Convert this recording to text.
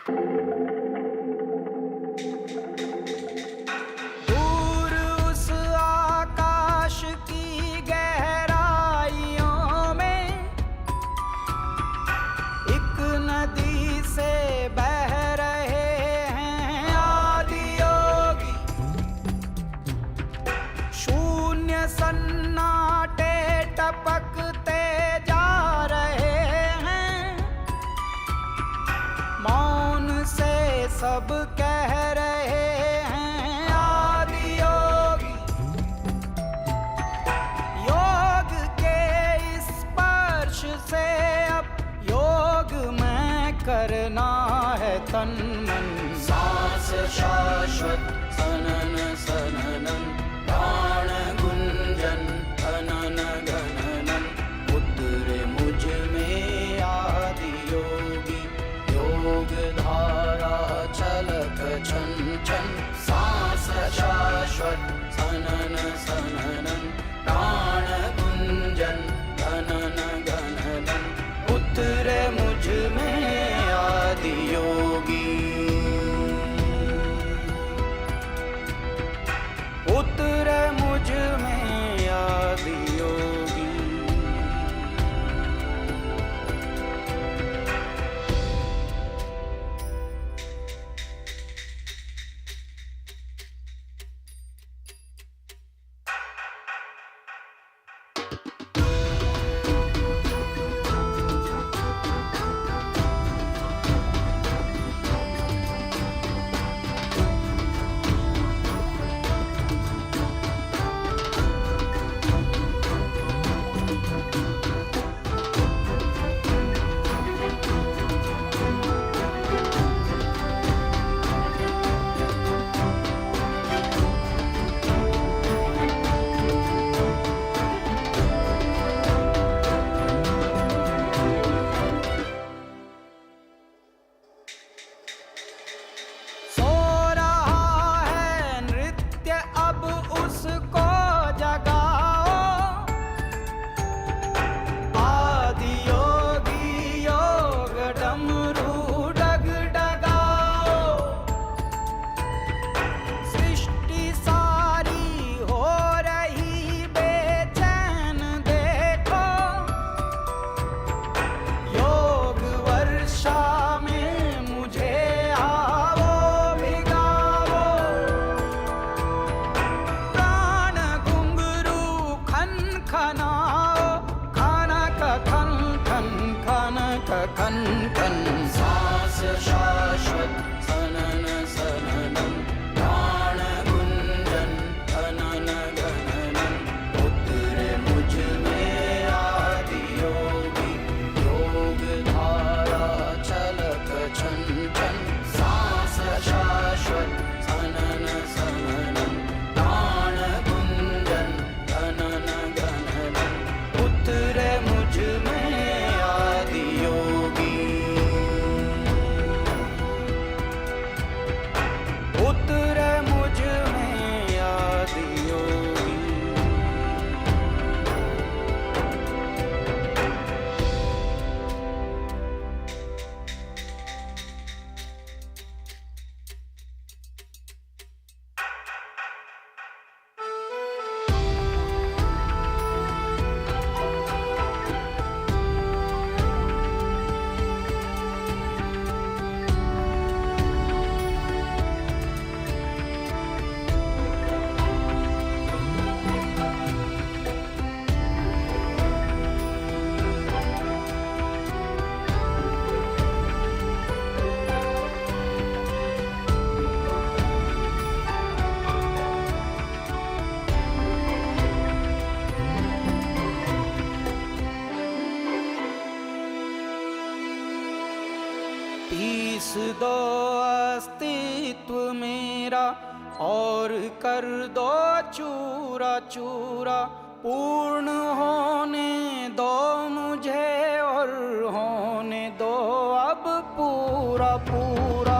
दूर उस आकाश की गहराइयों में एक नदी से बह रहे हैं आदि योगी। शून्य सन्नाटे टपकते जा रहे हैं, मौन से सब कह रहे हैं आदि योगी। योग के स्पर्श से अब योग में करना है तन मन। सांस शाश्वत सनन सननन, प्राण गुंजन घनन घननन। उतरे मुझ में आदि योगी, योग धारा छलक छन छन। सांस शाश्वत सनन सननन, प्राण गुंजन घनन घननन। उतरे मुझ में आदि योगी, उतरे मुझ में आदि योगी। सो रहा है नृत्य अब उसको जगाओ, आदि योगी योग डमरू डगडगाओ। सृष्टि सारी हो रही बेचैन देखो, योग वर्षा में मुझे आओ भिगाओ। प्राण घुंघरू खन खनाओ, खनक खन खन खनक खन खन। सांस शाश्वत सनन सननन, प्राण गुंजन घनन घननन। उतरे मुझ में आदि योगी, योग धारा छलक छन छन। सांस शाश्वत सनन सननन, प्राण गुंजन घनन घननन। उतरे मुझ में आदि योगी, उतरे मुझ में आदि योगी। पीस दो अस्तित्व मेरा और कर दो चूरा चूरा। पूर्ण होने दो मुझे और होने दो अब पूरा पूरा।